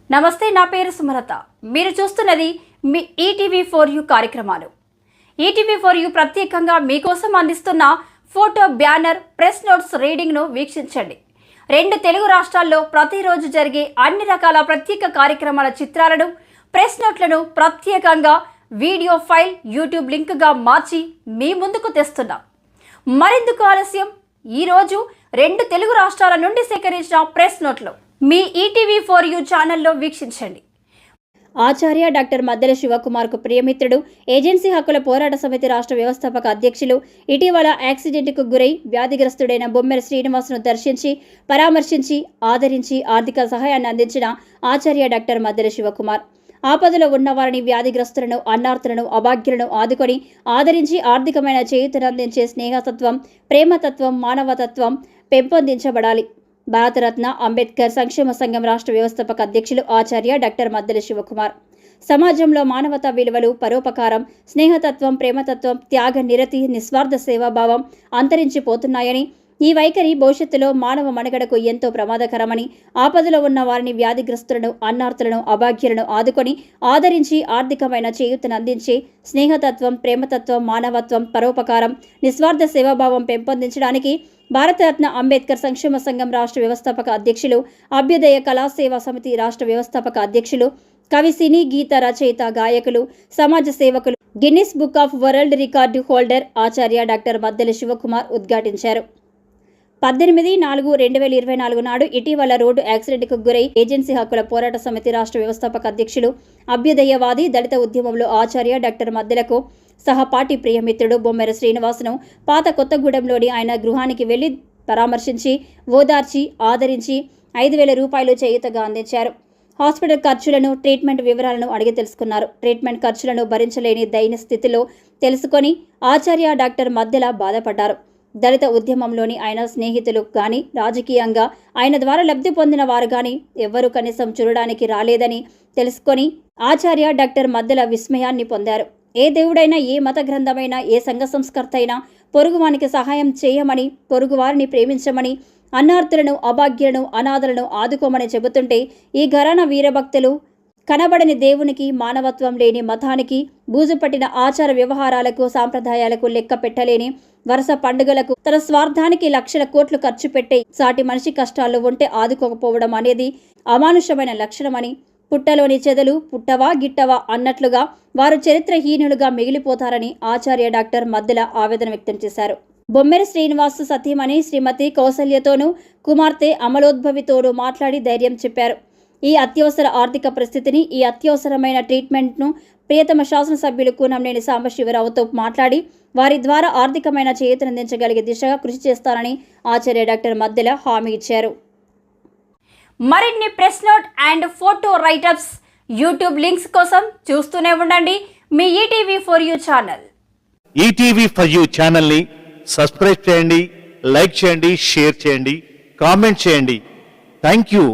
నమస్తే, నా పేరు సుమలత. మీరు చూస్తున్నది మీ ఈటీవీ4యు కార్యక్రమాలు. ఈటీవీ4యు ప్రత్యేకంగా మీకోసం అందిస్తున్న ఫోటో బ్యానర్ ప్రెస్ నోట్స్ రీడింగ్ను వీక్షించండి. 2 తెలుగు రాష్ట్రాల్లో ప్రతిరోజు జరిగే అన్ని రకాల ప్రత్యేక కార్యక్రమాల చిత్రాలను, ప్రెస్ నోట్లను ప్రత్యేకంగా వీడియో ఫైల్ యూట్యూబ్ లింక్గా మార్చి మీ ముందుకు తెస్తున్నాం. మరెందుకు ఆలస్యం? ఈరోజు 2 తెలుగు రాష్ట్రాల నుండి సేకరించిన ప్రెస్ నోట్లు మీ ఈటీవీ4యు ఛానల్లో వీక్షించండి. ఆచార్య డాక్టర్ మద్దెల శివకుమార్కు ప్రియమిత్రుడు, ఏజెన్సీ హక్కుల పోరాట సమితి రాష్ట్ర వ్యవస్థాపక అధ్యక్షులు, ఇటీవల యాక్సిడెంట్కు గురై వ్యాధిగ్రస్తుడైన బొమ్మెర శ్రీనివాస్ను దర్శించి పరామర్శించి ఆదరించి ఆర్థిక సహాయాన్ని అందించిన ఆచార్య డాక్టర్ మద్దెల శివకుమార్ ఆపదలో ఉన్నవారిని, వ్యాధిగ్రస్తులను, అన్నార్థులను, అభాగ్యులను ఆదుకొని ఆదరించి ఆర్థికమైన చేయూతనందించే స్నేహతత్వం, ప్రేమతత్వం, మానవతత్వం పెంపొందించబడాలి. భారతరత్న అంబేద్కర్ సంక్షేమ సంఘం రాష్ట్ర వ్యవస్థాపక అధ్యక్షులు ఆచార్య డాక్టర్ మద్దెల శివకుమార్. సమాజంలో మానవతా విలువలు, పరోపకారం, స్నేహతత్వం, ప్రేమతత్వం, త్యాగ నిరతి, నిస్వార్థ సేవాభావం అంతరించిపోతున్నాయని, ఈ వైఖరి భవిష్యత్తులో మానవ మనుగడకు ఎంతో ప్రమాదకరమని, ఆపదలో ఉన్న వారిని, వ్యాధిగ్రస్తులను, అన్నార్థులను, అభాగ్యులను ఆదుకొని ఆదరించి ఆర్థికమైన చేయూతను అందించే స్నేహతత్వం, ప్రేమతత్వం, మానవత్వం, పరోపకారం, నిస్వార్థ సేవాభావం పెంపొందించడానికి భారతరత్న అంబేద్కర్ సంక్షేమ సంఘం రాష్ట్ర వ్యవస్థాపక అధ్యక్షులు, అభ్యుదయ కళాసేవా సమితి రాష్ట్ర వ్యవస్థాపక అధ్యక్షులు, కవి, సినీ గీత రచయిత, గాయకులు, సమాజ సేవకులు, Guinness book of world record holder ఆచార్య డాక్టర్ మద్దెల శివకుమార్ ఉద్ఘాటించారు. 18/4/2024 నాడు ఇటీవల రోడ్డు యాక్సిడెంట్కు గురై ఏజెన్సీ హక్కుల పోరాట సమితి రాష్ట్ర వ్యవస్థాపక అధ్యక్షులు, అభ్యుదయవాది, దళిత ఉద్యమంలో ఆచార్య డాక్టర్ మద్దెలకు సహపాఠి ప్రియమిత్రుడు బొమ్మెర శ్రీనివాస్ను పాత కొత్తగూడెంలోని ఆయన గృహానికి వెళ్లి పరామర్శించి ఓదార్చి ఆదరించి 5,000 రూపాయలు చేయూతగా అందించారు. హాస్పిటల్ ఖర్చులను, ట్రీట్మెంట్ వివరాలను అడిగి తెలుసుకున్నారు. ట్రీట్మెంట్ ఖర్చులను భరించలేని దైన్య స్థితిలో తెలుసుకొని ఆచార్య డాక్టర్ మద్దెల బాధపడ్డారు. దళిత ఉద్యమంలోని ఆయన స్నేహితులు కానీ, రాజకీయంగా ఆయన ద్వారా లబ్ధి పొందిన వారు కానీ ఎవ్వరూ కనీసం చూడడానికి రాలేదని తెలుసుకొని ఆచార్య డాక్టర్ మద్దెల విస్మయాన్ని పొందారు. ఏ దేవుడైనా, ఏ మత గ్రంథమైనా, ఏ సంఘ సంస్కర్త అయినా పొరుగువానికి సహాయం చేయమని, పొరుగువారిని ప్రేమించమని, అన్నార్థులను, అభాగ్యులను, అనాథలను ఆదుకోమని చెబుతుంటే ఈ ఘరానా వీరభక్తులు కనబడని దేవునికి, మానవత్వం లేని మతానికి, బూజుపట్టిన ఆచార వ్యవహారాలకు, సాంప్రదాయాలకు లెక్క పెట్టలేని వరుస పండుగలకు తన స్వార్థానికి లక్షల కోట్లు ఖర్చు పెట్టే సాటి మనిషి కష్టాల్లో ఉంటే ఆదుకోకపోవడం అనేది అమానుషమైన లక్షణమని, పుట్టలోని చెదలు పుట్టవా గిట్టవా అన్నట్లుగా వారు చరిత్రహీనులుగా మిగిలిపోతారని ఆచార్య డాక్టర్ మద్దెల ఆవేదన వ్యక్తం చేశారు. బొమ్మెర శ్రీనివాస్ సతీమణి శ్రీమతి కౌసల్యతోనూ, కుమార్తె అమలోద్భవితోనూ మాట్లాడి ధైర్యం చెప్పారు. ఈ అత్యవసర ఆర్థిక పరిస్థితిని, ఈ అత్యవసరమైన ట్రీట్మెంట్ను ప్రియతమ శాసనసభ్యులు కూనంనేని సాంబశివరావుతో మాట్లాడి వారి ద్వారా ఆర్థికమైన చేయూతనందించగలిగే దిశగా కృషి చేస్తారని ఆచార్య డాక్టర్ మద్దెల హామీ ఇచ్చారు. మరిన్ని press note and photo write-ups, YouTube links కోసం చూస్తూనే ఉండండి మీ ఈటీవీ4యు ఛానల్. ఈటీవీ4యు ఛానల్ని సబ్స్క్రైబ్ చేయండి, లైక్ చేయండి, షేర్ చేయండి, కామెంట్ చేయండి. Thank you.